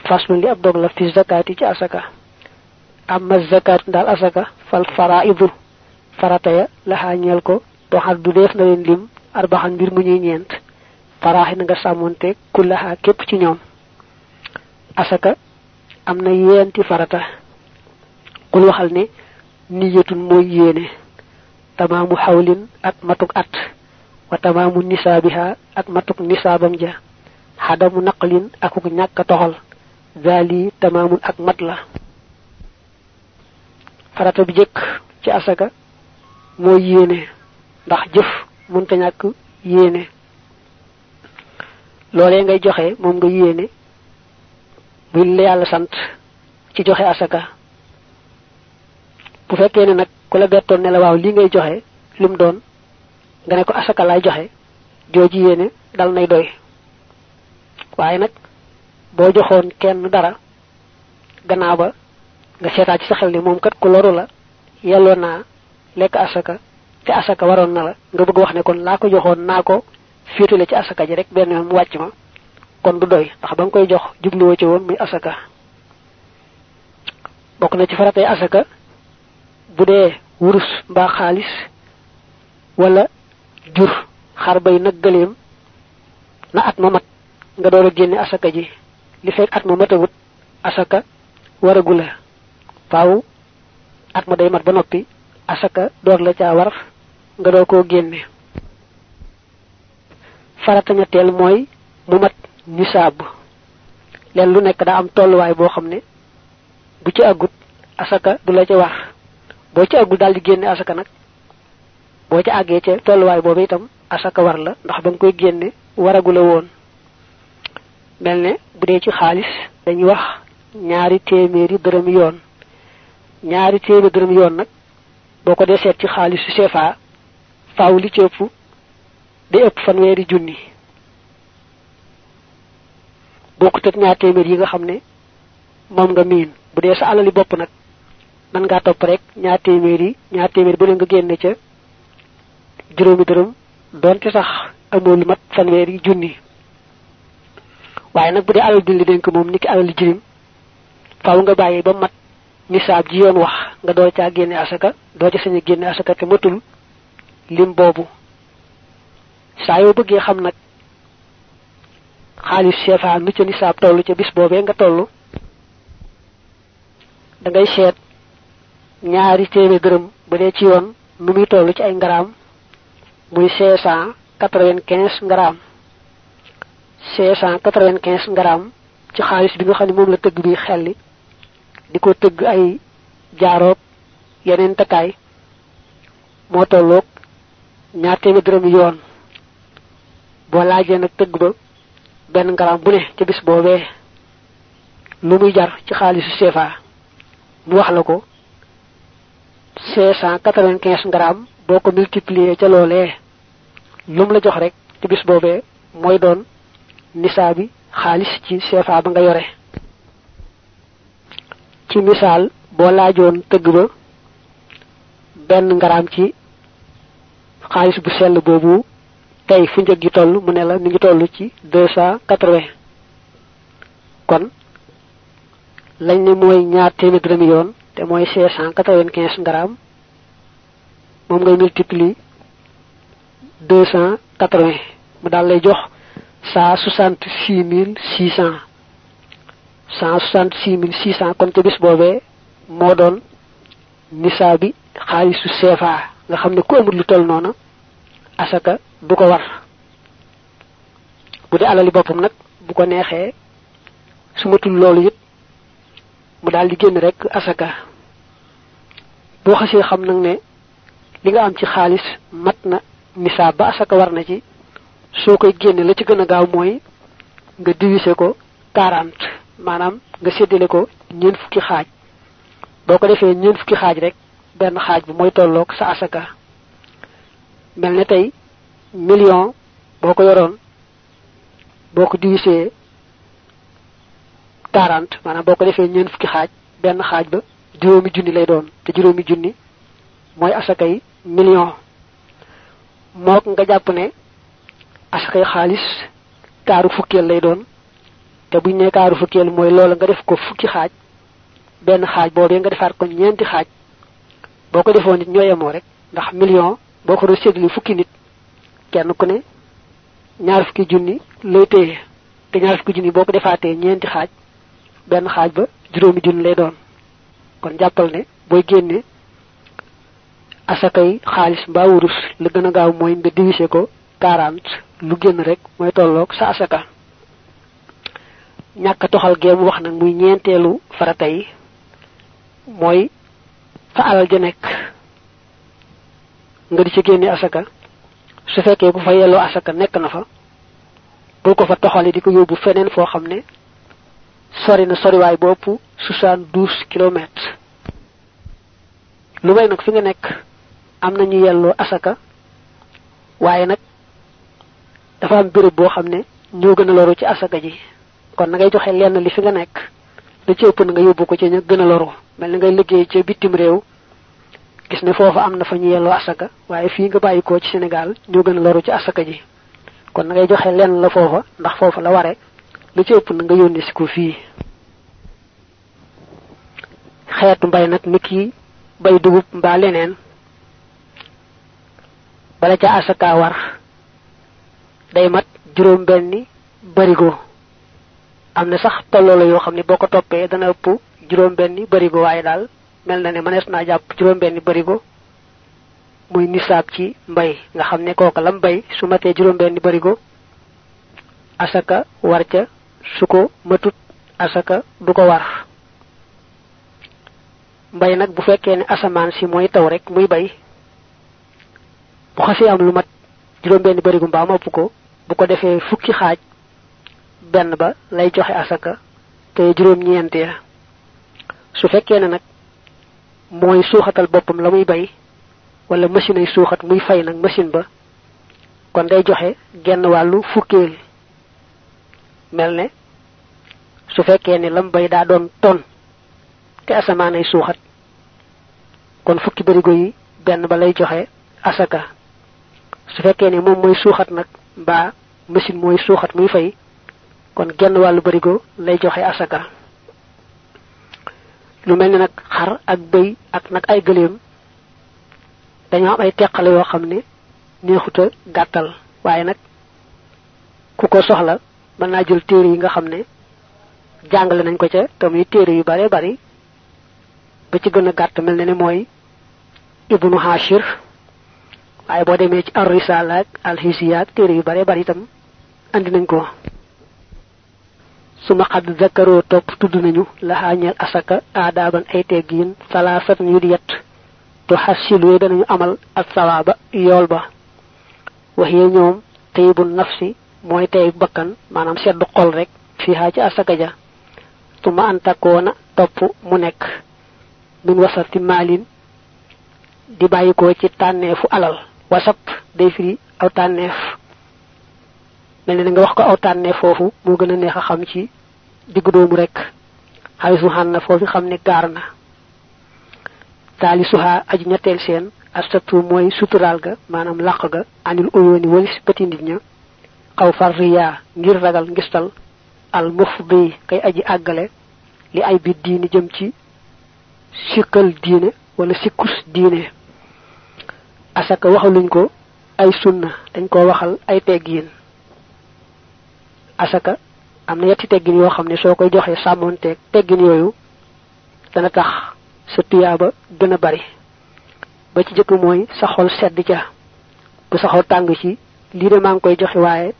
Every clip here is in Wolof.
faslu li ab dog la fi zakati ci asaka amma zakat dal asaka fal faraidu farataya la ñeel ko do xaddu def na leen lim arbaxan mbir mu ñuy ñeent faraaxi na nga sàmmonte kullaha képp ci ñoom asaka am na yeenti farata kul waxal ne niyatun mooy yéene tamaamu xawlin ak matuk at wa tamaamu nisaabiha ak matuk nisaabam ja xadamu naqlin akuk ñàkk toxal zali tamaamun ak mat la farata bi jëkk ci asaka mooy yéene ndax jëf mënta ñàkk yéene loolee ngay joxe moom nga yéene muy la yàlla sant ci joxe asaka bu fekkee ne nag ku la bettoon ne la waaw li ngay joxe lum doon nga ne ko asaka laay joxe jooji yéene dal nay doy waaye nag boo joxoon kenn dara gannaaw ba nga seetaat ci sa xel ne moom kat ku loru la yelloo naa lekk asaka te asaka waroon na la nga bëgg wax ne kon laa ko joxoon naa ko féetale ci asaka ji rek benn yoon mu wàcc ma kon du doy ndax ba nga koy jox jubluwoo ci woon muy asaka bokk na ci faratay asaka bu dee wurus mbaa xaalis wala jur xar bay nag gëleem na at ma mat nga door a génne asaka ji li fekk at ma matagut asaka waragu la faaw at ma day mat ba noppi asaka door la caa war nga door koo génne farata ñetteel mooy mu mat nisaab leen lu nekk daa am tolluwaay boo xam ne bu ci àggut asaka du la ca war boo ci àggul daal di génne asaka nag boo ci àggee ca tolluwaay boobu itam asaka war la ndax ba nga koy génne waragu la woon mel ne bu dee ci xaalis dañuy wax ñaari téeméeri dërëm yoon ñaari téeméeri dërëm yoon nag boo ko dee seet ci xaalisu CFA faaw li ci ëpp day ëpp fanweeri junni bokkut ak ñaar téeméer yi nga xam ne moom nga miin bu dee sa alali bopp nag man ngaa topp rek ñaar téeméer bu ne nga génne ca juróomi dërëm doonte sax amoo lu mat fanweeri junni waaye nag bu dee alal bi li dénk moom niki alali jirim faaw nga bàyyi ba mat nisaab ji yoon wax nga doo caa génne asaka doo ca sañ a génne asaka te matul lim boobu saa yoo bëggee xam nag xaalis CFA nu ca nisaab toll ca bis boobee nga toll da ngay seet ñaari téeméer dërëm bu dee ci yoon nu muy toll ci ay ngaraam muy 595 ngaraam 595 ngaraam ci xaalis bi nga xam ne moom la tëgg bi xelli di ko tëgg ay jaaroog yeneen takkaay moo tolloog ñaar téeméer dërëm yoon boo laajee nag tëgg ba benn ngaraam bu ne ca bis boobee lu muy jar ci xaalisu CFA mu wax la ko 595 ngaraam boo ko multiplier ca loolee lu mu la jox rek ci bis boobee mooy doon nisaabi xaalis ci CFA ba nga yore ci misaal boo laajoon tëgg ba benn ngaraam ci xaalis bu sell boobu tey fu njëg gi toll mu ne la mi ngi toll ci 280 kon lañ ne mooy ñaar téeméer dërëm yoon te mooy 595 ngaraam moom ngay multiplier 280 mu daal lay jox 166600 166600 kon ca bis boobee moo doon nisaabi xaalisu CFA nga xam ne ku amul lu toll noona asaka du ko war bu dee alali boppam nag bu ko neexee su matul loolu it mu daal di génn rek asaka boo xasee xam nag ne li nga am ci xaalis mat na nisaab ba asaka war na ci soo koy génne la ci gën a gaaw mooy nga diviser ko 40 maanaam nga séddale ko ñeent fukki xaaj boo ko defee ñeent fukki xaaj rek benn xaaj bi mooy tolloog sa asaka mel ne tey million boo ko yoroon boo ko diviser 40 maanaam boo ko defee ñeent fukki xaaj benn xaaj ba juróomi junni lay doon te juróomi junni mooy asakay million mook nga jàpp ne asakay xaalis kaaru fukkeel lay doon te buñ ne kaaru fukkeel mooy loola nga def ko fukki xaaj benn xaaj boobee nga defaat ko ñeenti xaaj boo ko defoon nit ñoo yemoo rek ndax million boo ko doon séddale fukki nit kenn ku ne ñaar fukki junni lay téye te ñaar fukki junni boo ko defaatee ñeenti xaaj benn xaaj ba juróomi junni lay doon kon jàppal ne booy génne asakay xaalis mbaa wurus la gën a gaaw mooy nga diviser ko 40 lu génn rek mooy tolloog sa asaka ñàkk toxal geemu wax nag muy ñeenteelu farata yi mooy fa alal ja nekk nga di ci génne asaka su fekkee ku fa yelloo asaka nekk na fa bul ko fa toxale di ko yóbbu feneen foo xam ne sori na soriwaay bopp 72 kilomètres lu may nag fi nga nekk am na ñu yelloo asaka waaye nag dafa am béréb boo xam ne ñoo gën a loru ci asaka ji kon na ngay joxe lenn li fi nga nekk da ci ëpp na nga yóbbu ko ci ña gën a loru mel ni ngay liggéey ci bitim réew gis ne foofa am na fa ñu yelloo asaka waaye fii nga bàyyi ko ci Sénégal ñoo gën a loru ci asaka ji kon na ngay joxe lenn la foofa ndax foofa la ware lu ci ëpp na nga yónni si ko fii xeetu mbay nag nit ki bay dugub mbaa leneen bala ca asaka war day mat juróom benni barigo am na sax tolloo la yoo xam ne boo ko toppee dana ëpp juróom benni barigo waaye daal mel na ne mënees naa jàpp juróom benni barigo muy nisaab ci mbay nga xam ne kooka lam bay su matee juróom benni barigo asaka war ca su ko matut asaka du ko war mbay nag bu fekkee ne asamaan si mooy taw rek muy bay bu xasee am lu mat juróom benni barigo mbaa ma ëpp ko bu ko defee fukki xaaj benn ba lay joxe asaka te juróom ñeent ya su fekkee ne nag mooy suuxatal boppam la muy bay wala machine ay suuxat muy fay nag machine ba kon day joxe genn wàllu fukkeel mel ne su fekkee ne lam bay daa doon ton te asamaan ay suuxat kon fukki barigo yi benn ba lay joxe asaka su fekkee ne moom mooy suuxat nag mbaa machine mooy suuxat muy fay kon genn wàllu barigo lay joxe asaka lu mel ni nag xar ak bëy ak nag ay gëléem dañoo am ay teqale yoo xam ne neexuta gàttal waaye nag ku ko soxla mën naa jël téere yi nga xam ne jàngale nañ ko ca te muy téere yu bare bari ba ci gën a gàtt mel ne mooy ibnu hashir waaye boo demee ci ar-risala ak al-hisiya ak téere yu bare bari itam andi nañ ko suma xadd zakaroo topp tudd nañu laxaañeel asaka aadaaban ay teggiin salaasatan yu di yett tu xasilu danañu amal ak sawaaba yool ba waxee ñoom tayibu nafsi mooy tey bakkan maanaam seddu xol rek fiihaa ci asaka ja suma antakoona topp mu nekk min wasati maalin di bàyyikoo ci tànneefu alal wasap day firi aw tànneef mel ni nga wax ko aw tànneef foofu moo gën a neex a xam ci diggu doomu rek xay su xan na foofu xam ne gaar na taali suhaa aji ñetteel seen astatu mooy suturaal ga maanaam làq ga anil uyooni walis bëti nit ña xaw far riyaa ngir ragal ngistal al mufdi kay aji àggale li ay bi diini jëm ci sikkal diine wala sikkus diine asaka waxaluñ ko ay sunna dañ koo waxal ay teggiin asaka am na yetti teggin yoo xam ne soo koy joxee sàmmoonteeg teggin yooyu dana tax sa tuyaaba gën a bari ba ci jëkk mooy sa xol sedd ca bu sa xol tàng ci lii de maa ngi koy joxe waaye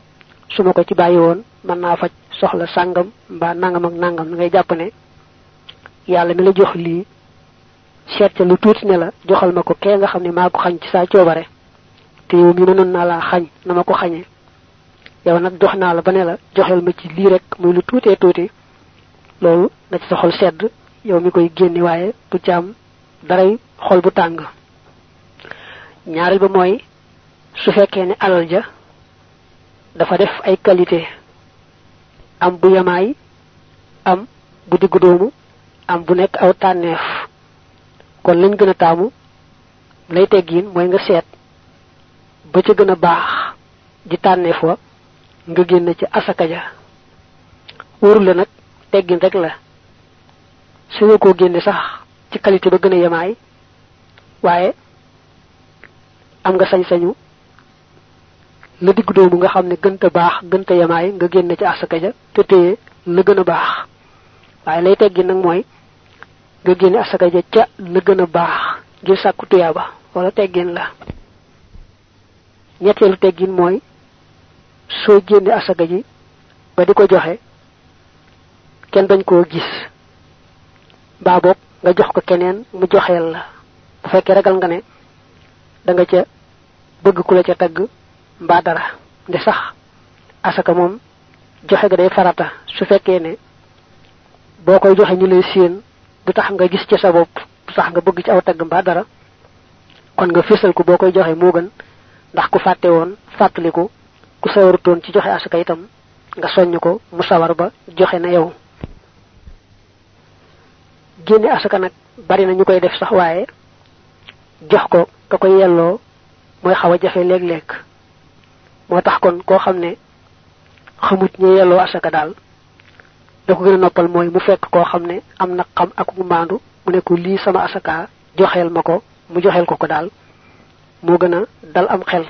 su ma ko ci bàyyi woon mën naa faj soxla sàngam mbaa nangam ak nangam ngay jàpp ne yàlla mi la jox lii seet ca lu tuuti ne la joxal ma ko kee nga xam ne maa ko xañ ci saa coobare te yow mi mënoon naa laa xañ na ma ko xañee yow nag jox naa la ba ne la joxel ma ci lii rek muy lu tuutee tuuti loolu na ci sa xol sedd yow mi koy génne waaye bu jaam daray xol bu tàng ñaareel ba mooy su fekkee ne alal ja dafa def ay qualité am bu yamaay am bu diggu doomu am bu nekk aw tànneef kon lañ gën a taamu lay teggiin mooy nga seet ba ca gën a baax di tànneef wa nga génn ci asaka ja wóorul la nag teggin rek la suñu ko génne sax ci qualité ba gën a yemaay waaye am nga sañ-sañu la digg doomu nga xam ne gënta baax gënta yemaay nga génne ci asaka ja te téye la gën a baax waaye lay teggin nag mooy nga génne asaka ja ca la gën a baax ngir sàkku tuyaaba wala teggin la ñetteelu teggin mooy soo génne asaka ji ba di ko joxe kenn dañ koo gis mbaa boog nga jox ko keneen mu joxeel la bu fekkee ragal nga ne da nga ca bëgg ku la ca tagg mbaa dara nde sax asaka moom joxe ga day farata su fekkee ne boo koy joxe ñu lay séen du tax nga gis ci sa bopp du tax nga bëgg ci aw tagg mbaa dara kon nga fésal ko boo koy joxe moo gën ndax ku fàtte woon fàttaliku ku sawarutoon ci joxe asaka itam nga soññ ko mu sawar ba joxe na yow génne asaka nag bari na ñu koy def sax waaye jox ko ka koy yelloo mooy xaw a jafe léeg-léeg moo tax kon koo xam ne xamut ñu yelloo asaka daal da ko gën a noppal mooy mu fekk koo xam ne am na xam ak mu maandu mu ne ko lii sama asaka joxeel ma ko mu joxeel ko ko daal moo gën a dal am xel